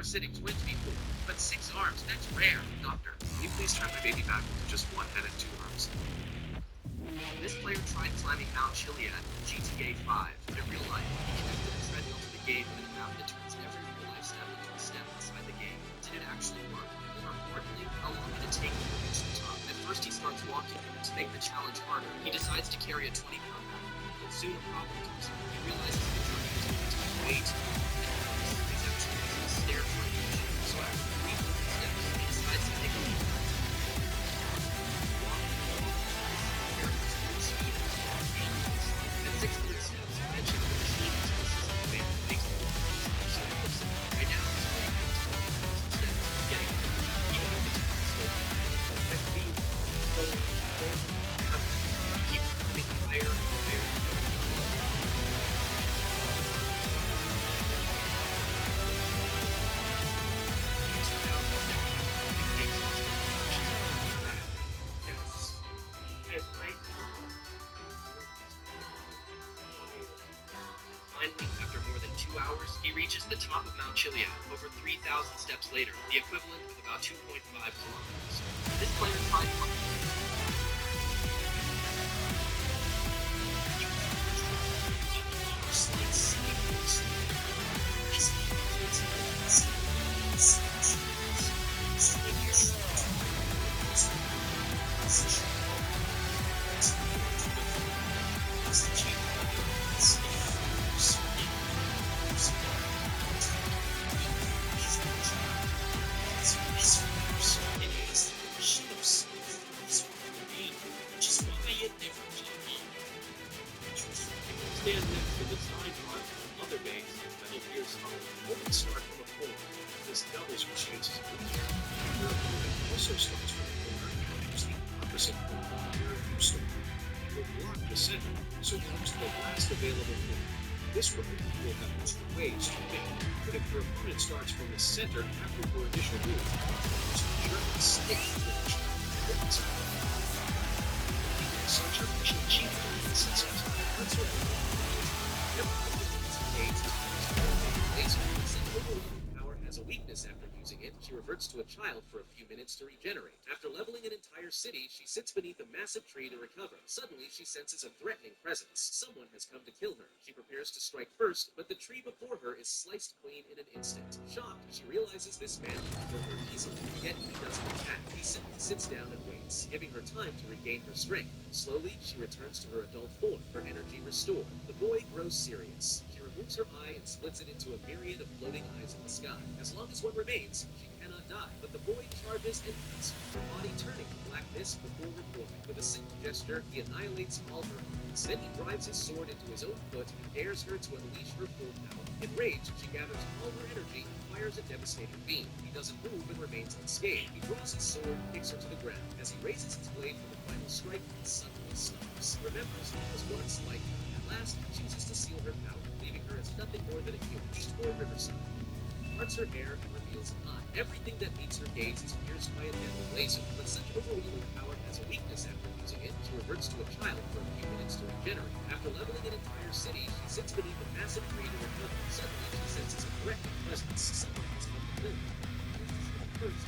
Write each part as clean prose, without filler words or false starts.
parasitic twins before, but 6 arms, that's rare. Doctor, can you please turn my baby back into just 1 head and 2 arms? This player tried climbing Mount Chiliad in GTA 5, but in real life, he connected a treadmill to the game with a map that turns every real-life step into a step inside the game. Did it actually work? More importantly, how long did it take him to reach the top? At first he starts walking, but to make the challenge harder, he decides to carry a 20-pound backpack. But soon a problem comes up. He realizes the journey is going to take way too long, and notices he's actually using a stair for a mission. So after 300 steps, he decides to take a leap. At 600 steps, eventually the machine notices the man who makes the walk. So he looks at him. Right now, he's playing at 10,000 steps, getting there, even though the time is still at speed, going, he keeps climbing higher and higher. Finally, after more than 2 hours, he reaches the top of Mount Chiliad, over 3,000 steps later, the equivalent of about 2.5 kilometers. This player tried stand next to the side line on other bays in Metal Gear Solid. Always start from a corner. This doubles your chances of winning. Your opponent also starts from a corner and use the opposite corner where you start. You will block the center, so use the last available corner. This way, you will have 2 ways to win. But if your opponent starts from the center after your initial move, just be sure to stick to the initial move. Such a Machina since it's overwhelming power has a weakness after using it. She reverts to a child for a few minutes to regenerate. After leveling an entire city, she sits beneath a massive tree to recover. Suddenly, she senses a threatening presence. Someone has come to kill her. She prepares to strike first, but the tree before her is sliced clean in an instant. Shocked, she realizes this man can kill her easily, yet he doesn't attack. He simply sits down and waits, giving her time to regain her strength. Slowly, she returns to her adult form, her energy restored. The boy grows serious. She removes her eye and splits it into a myriad of floating eyes in the sky. As long as one remains, she cannot die. But the boy charges and hits her body turning to black mist before reforming. With a single gesture, he annihilates all her opponents. Then he drives his sword into his own foot and dares her to unleash her full power. Enraged, she gathers all her energy and fires a devastating beam. He doesn't move and remains unscathed. He draws his sword and kicks her to the ground. As he raises his blade for the final strike, he suddenly stops. Remembers he was once like her. At last, he chooses to seal her power, leaving her as nothing more than a human. Or Riverside. Parts her hair and reveals an eye. Everything that meets her gaze is pierced by a deadly laser. But such overwhelming power has a weakness after using it. She reverts to a child for a few minutes to regenerate. After leveling an entire city, she sits beneath a massive tree to recover. Suddenly, she senses a threatening presence. Someone has come to kill her. First,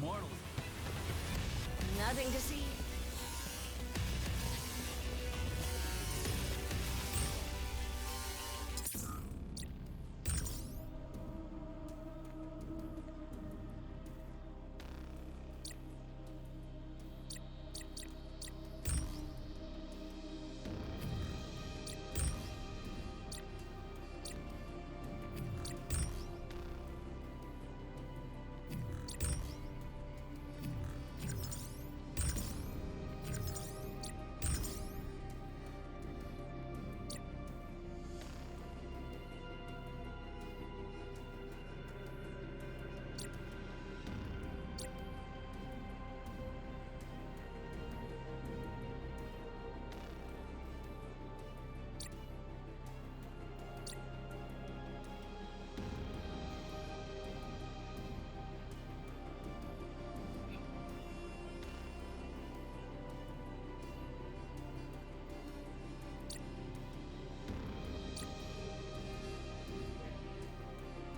Immortal. Nothing to see.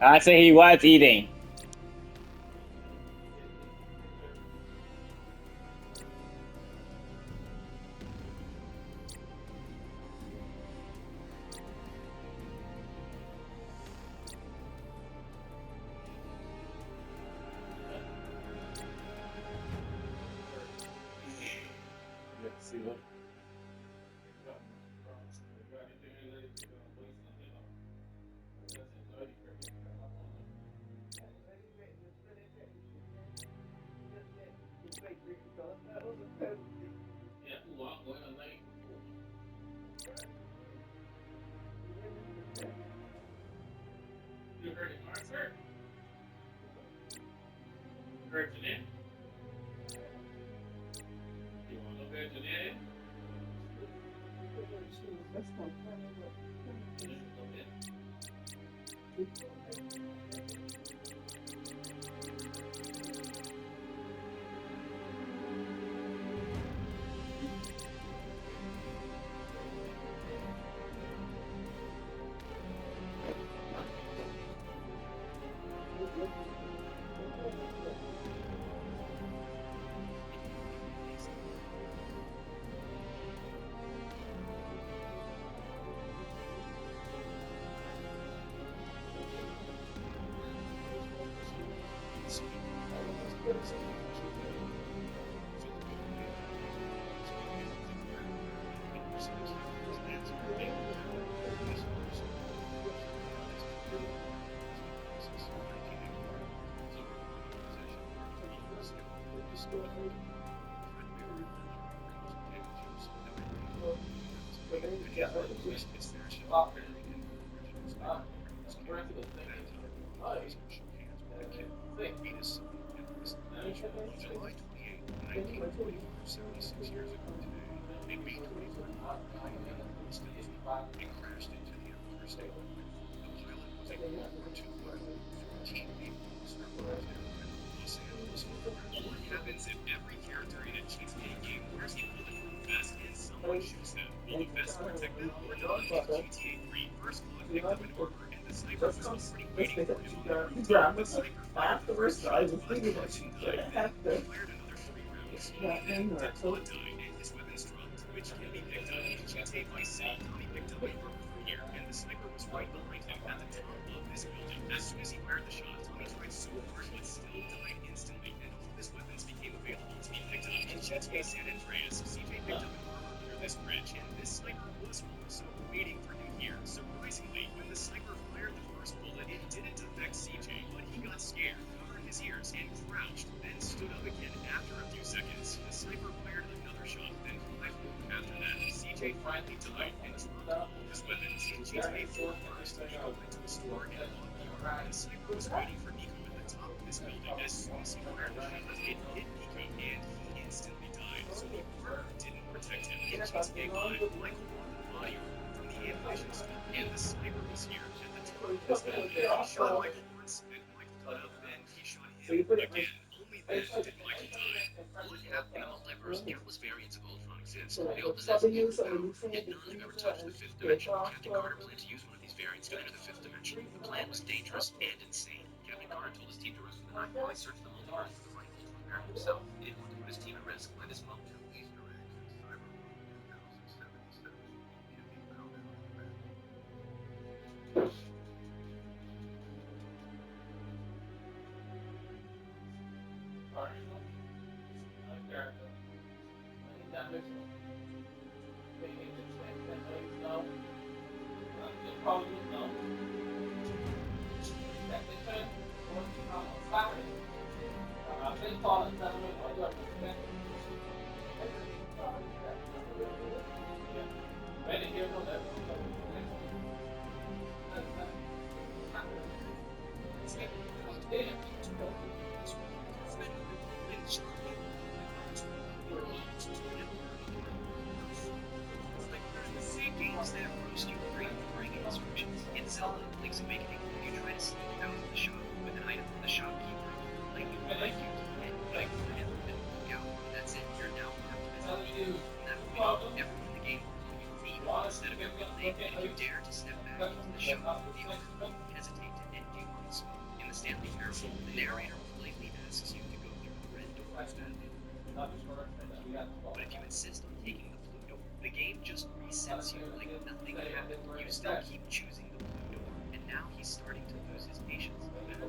I say he was eating. July 28, 1944, 76 years ago today, a B-24 bomber crashed into the Empire State Building. The pilot was a World War II pilot. 14 people survived in Los Angeles, Florida. What happens if every character in a GTA game wears a bulletproof vest and someone shoots them? Will the vest protect them or not? GTA 3 first Claude picked up an armor and the sniper was already waiting for him on the rooftop. The sniper fired the first shot, but Claude didn't die. Then he fired another 3 rounds. Only then did Claude die and his weapons dropped, which can be picked up in GTA Vice City. Tommy picked up a purple here, and the sniper was right behind him at the top of this building. As soon as he fired the shot, Tommy tried so hard but still died instantly, and all of his weapons became available to be picked up in GTA San Andreas. CJ picked up an armor under this bridge, and this sniper was also waiting for him here. Surprisingly, when the sniper fired the first bullet, it didn't affect CJ, but he got scared, covered his ears, and crouched, then stood up again after a few seconds. The sniper fired another shot, then 5 more after that. CJ finally died and dropped all his weapons. GTA 4 first, Nico went to a store and bought VR. The sniper was waiting for Nico at the top of this building. As soon as he fired the shot, it hit Nico, and he instantly died. So the armor didn't protect him. In GTA 5, Michael bought the body armor from the ammunition store, and the sniper was here at the top of this building. He shot Michael once, and Michael got up, and he shot him again. Only then did Michael die. What happened? In the multiverse, countless variants of Ultron exist. They all possess mutant power, yet none have ever touched the fifth dimension. Captain Carter planned to use one of these variants to enter the fifth dimension. The plan was dangerous and insane. Captain Carter told his team to rest for the night while he searched the multiverse for the right Ultron variant himself. He didn't want to put his team at risk by this moment. Easter eggs in Cyberpunk 2077 can be found out. But if you insist on taking the blue door, the game just resets you like nothing happened. You still keep choosing the blue door, and now he's starting to lose his patience. And if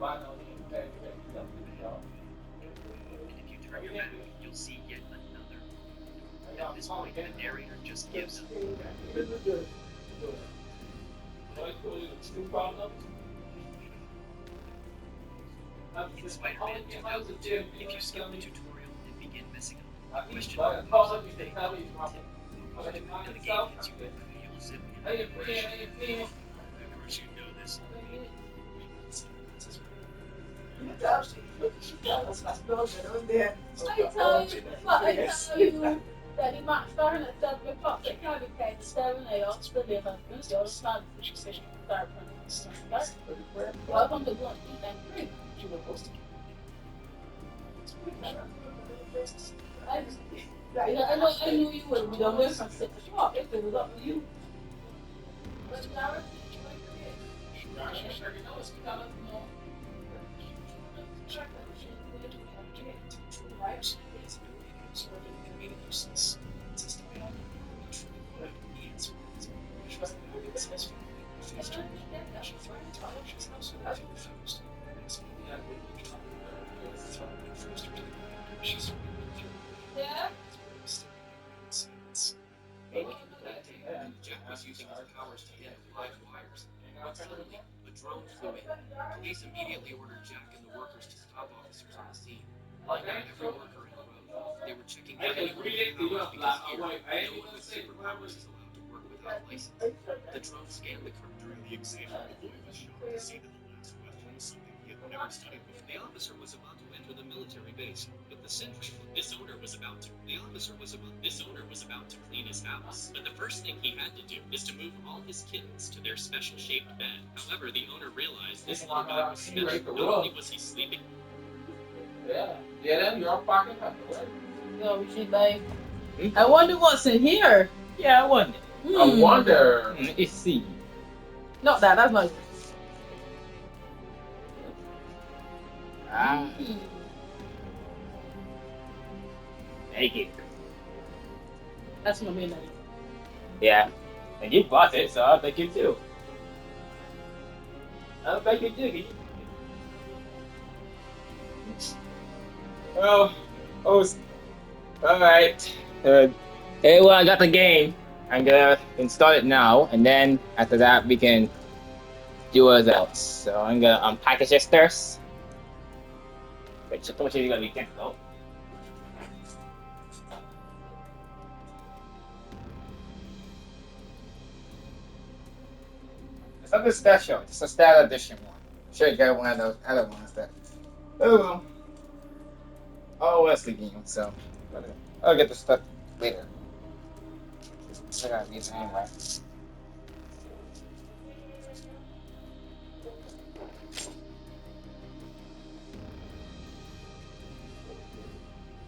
you turn your back, you'll see yet another. At this point, the narrator just gives up. In Spider-Man 2002, if you skip the tutorial and begin messing up, the question mark comes up with a and the game hits you with you'll zip in and crash. Of course you know this. Dari maksudnya tak berpakai kan kain seven ya, sebenarnya kan jual sana sesi start kan. Welcome to Blood and Free. I knew you would be done with from 6 o'clock if it was up to you. But now Jack was using his powers to handle live wires. But suddenly, a drone flew in. Police immediately ordered Jack and the workers to stop officers on the scene. Like every worker in a row, they were checking for anyone with powers because here, no one with superpowers is allowed to work without a license. The drone scanned the car during the exam. The boy was shocked to see that the last weapon was something he had never studied before. The officer was about to enter the military base, but the sentry, this owner was about to clean his house. But the first thing he had to do is to move all his kittens to their special shaped bed. However, the owner realized this little guy was special. Not only was he sleeping. no, we should buy. I wonder what's in here. Yeah, I wonder. I wonder. Let's see. Not that. That's not. Ah, take it. That's gonna be another. Yeah. And you bought it, so I'll take you too. I'll take you too. Oh, alright. Hey, well, I got the game. I'm gonna install it now, and then after that we can do what else. So I'm gonna unpackage it first. Wait, so much is gonna be difficult. It's something special. It's a standard edition one. Should have got one of those other ones that. Oh well. Oh, that's the game. So I'll get the stuff later. I gotta use it anyway.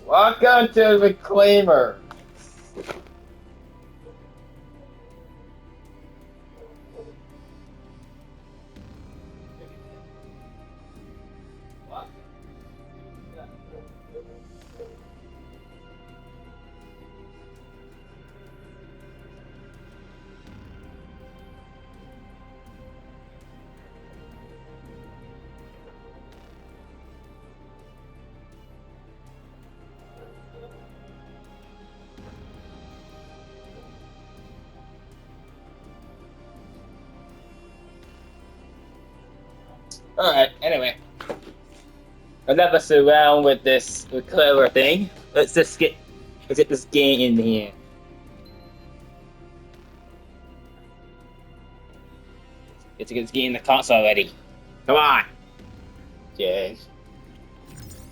Welcome to the Reclaimer. Alright, anyway. Enough us around with this clever thing. Let's get this game in here. Let's get this game in the console already. Come on! Yes.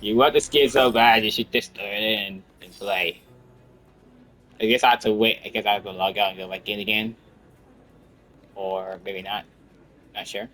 You want this game so bad, you should just turn it in and play. I guess I have to wait. I guess I have to log out and go back in again. Or maybe not. Not sure.